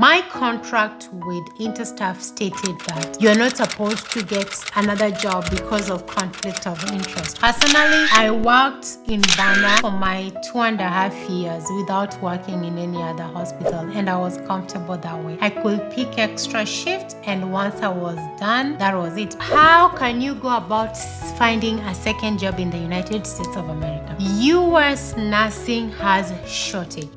My contract with Interstaff stated that you're not supposed to get another job because of conflict of interest. Personally, I worked in Ghana for my 2.5 years without working in any other hospital, and I was comfortable that way. I could pick extra shift, and once I was done, that was it. How can you go about finding a second job in the United States of America? US nursing has shortage.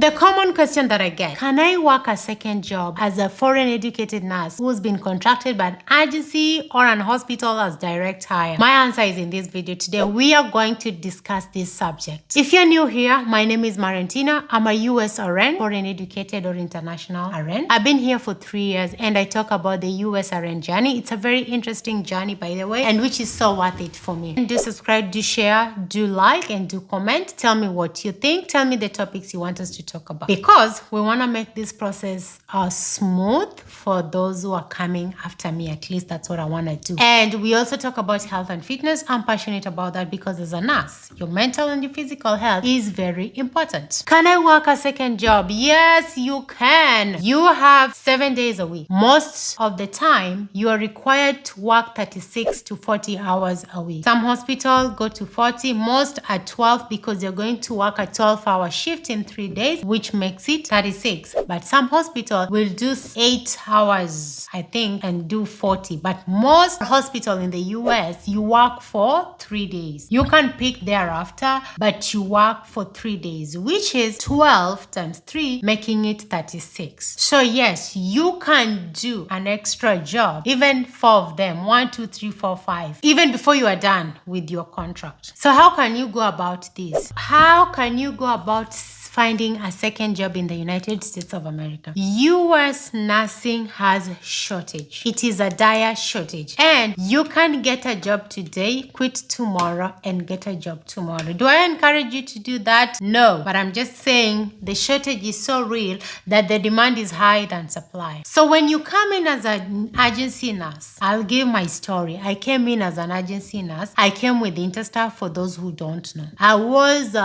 The common question that I get, can I work a second job as a foreign educated nurse who's been contracted by an agency or an hospital as direct hire? My answer is in this video. Today, we are going to discuss this subject. If you're new here, my name is Marentina. I'm a USRN, foreign educated or international RN. I've been here for 3 years and I talk about the USRN journey. It's a very interesting journey, by the way, and which is so worth it for me. And do subscribe, do share, do like, and do comment. Tell me what you think. Tell me the topics you want us to talk about, because we want to make this process smooth for those who are coming after me. At least that's what I want to do. And we also talk about health and fitness. I'm passionate about that because as a nurse, your mental and your physical health is very important. Can I work a second job? Yes, you can. You have 7 days a week. Most of the time, you are required to work 36 to 40 hours a week. Some hospitals go to 40, most are 12 because you're going to work a 12-hour shift in 3 days, which makes it 36. But some hospitals will do 8 hours, I think, and do 40. But most hospitals in the US, you work for 3 days. You can pick thereafter, but you work for 3 days, which is 12 times 3, making it 36. So yes, you can do an extra job, even 4 of them, 1, 2, 3, 4, 5, even before you are done with your contract. So how can you go about this? How can you go about finding a second job in the United States of America? US nursing has shortage. It is a dire shortage. And you can get a job today, quit tomorrow, and get a job tomorrow. Do I encourage you to do that? No. But I'm just saying the shortage is so real that the demand is higher than supply. So when you come in as an agency nurse, I'll give my story. I came in as an agency nurse. I came with Interstaff, for those who don't know. I was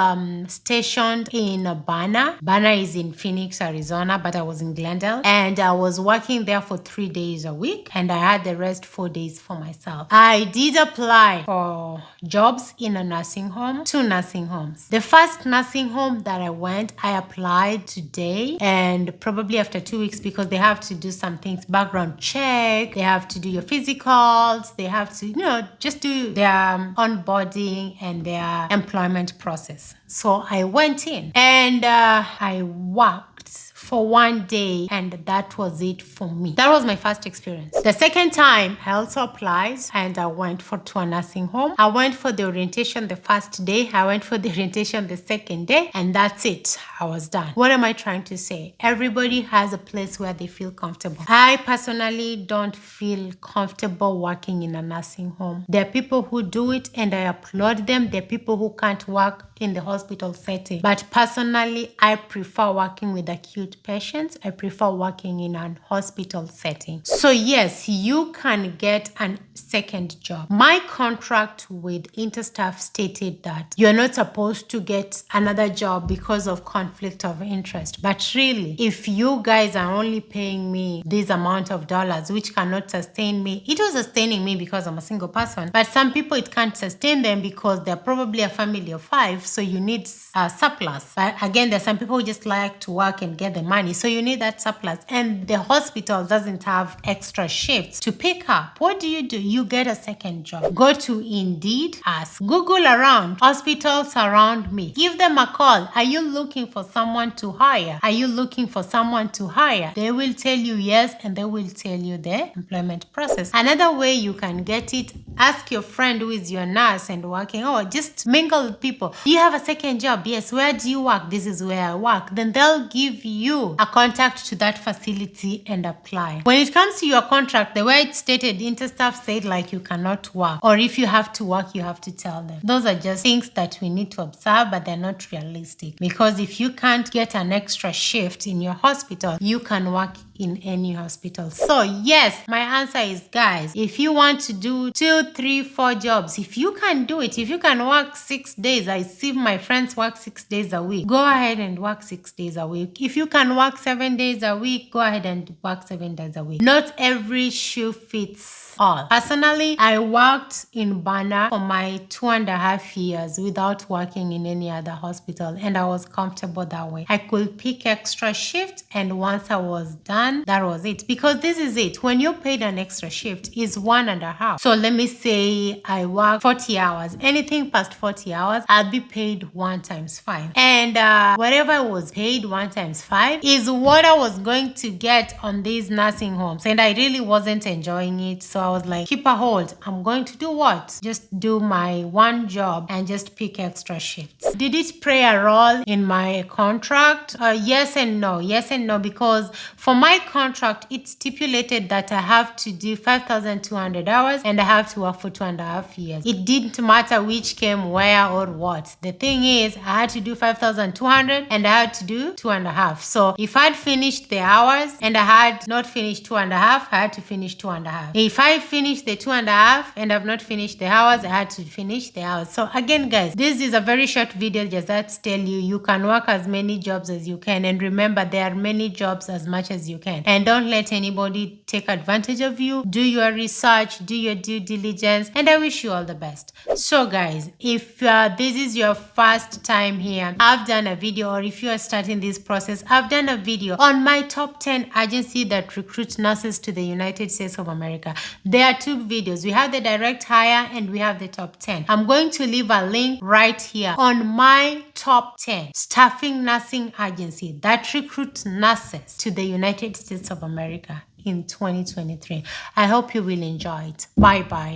stationed in Banner. Banner is in Phoenix, Arizona, but I was in Glendale, and I was working there for 3 days a week, and I had the rest 4 days for myself. I did apply for jobs in a nursing home, 2 nursing homes. The first nursing home that I applied today, and probably after 2 weeks, because they have to do some things, background check, they have to do your physicals, they have to, just do their onboarding and their employment process. So I went in and I worked for 1 day, and that was it for me. That was my first experience. The second time, I also applied and I went to a nursing home. I went for the orientation the first day. I went for the orientation the second day, and that's it. I was done. What am I trying to say? Everybody has a place where they feel comfortable. I personally don't feel comfortable working in a nursing home. There are people who do it, and I applaud them. There are people who can't work in the hospital setting. But personally, I prefer working with acute patients. I prefer working in an hospital setting. So yes, you can get a second job. My contract with Interstaff stated that you're not supposed to get another job because of conflict of interest. But really, if you guys are only paying me this amount of dollars, which cannot sustain me, it was sustaining me because I'm a single person. But some people, it can't sustain them because they're probably a family of 5. So you need a surplus. But again, there's some people who just like to work and get the money. So you need that surplus. And the hospital doesn't have extra shifts to pick up. What do? You get a second job. Go to Indeed, ask, Google around, hospitals around me. Give them a call. Are you looking for someone to hire? Are you looking for someone to hire? They will tell you yes, and they will tell you the employment process. Another way you can get it, ask your friend who is your nurse and working, just mingle with people. Do you have a second job? Yes. Where do you work? This is where I work. Then they'll give you a contact to that facility and apply. When it comes to your contract, the way it stated, Interstaff said like you cannot work, or if you have to work, you have to tell them. Those are just things that we need to observe, but they're not realistic, because if you can't get an extra shift in your hospital, you can work in any hospital. So yes, my answer is, guys, if you want to do 2, 3, 4 jobs, if you can do it, if you can work 6 days, I see my friends work 6 days a week, go ahead and work 6 days a week. If you can work 7 days a week, go ahead and work 7 days a week. Not every shoe fits all. Personally, I worked in Bana for my 2.5 years without working in any other hospital, and I was comfortable that way. I could pick extra shift, and once I was done, that was it. Because this is it, when you're paid an extra shift is 1.5. So let me say I work 40 hours. Anything past 40 hours, I'll be paid 1 times 5. And whatever I was paid 1 times 5 is what I was going to get on these nursing homes, and I really wasn't enjoying it. So I was like, keep a hold. I'm going to do what? Just do my one job and just pick extra shifts. Did it play a role in my contract? Yes and no. Yes and no, because for my contract, it stipulated that I have to do 5,200 hours and I have to work for 2.5 years. It didn't matter which came where or what. The thing is, I had to do 5,200 and I had to do 2.5. So if I'd finished the hours and I had not finished 2.5, I had to finish 2.5. If I finished the 2.5 and I've not finished the hours, I had to finish the hours. So again, guys, this is a very short video just that tell you can work as many jobs as you can, and remember, there are many jobs as much as you can, and don't let anybody take advantage of you. Do your research, do your due diligence, and I wish you all the best. So guys, if this is your first time here, I've done a video, or if you are starting this process, I've done a video on my top 10 agencies that recruit nurses to the United States of America. There are 2 videos. We have the direct hire and we have the top 10. I'm going to leave a link right here on my top 10 staffing nursing agency that recruit nurses to the United States of America in 2023. I hope you will enjoy it. Bye bye.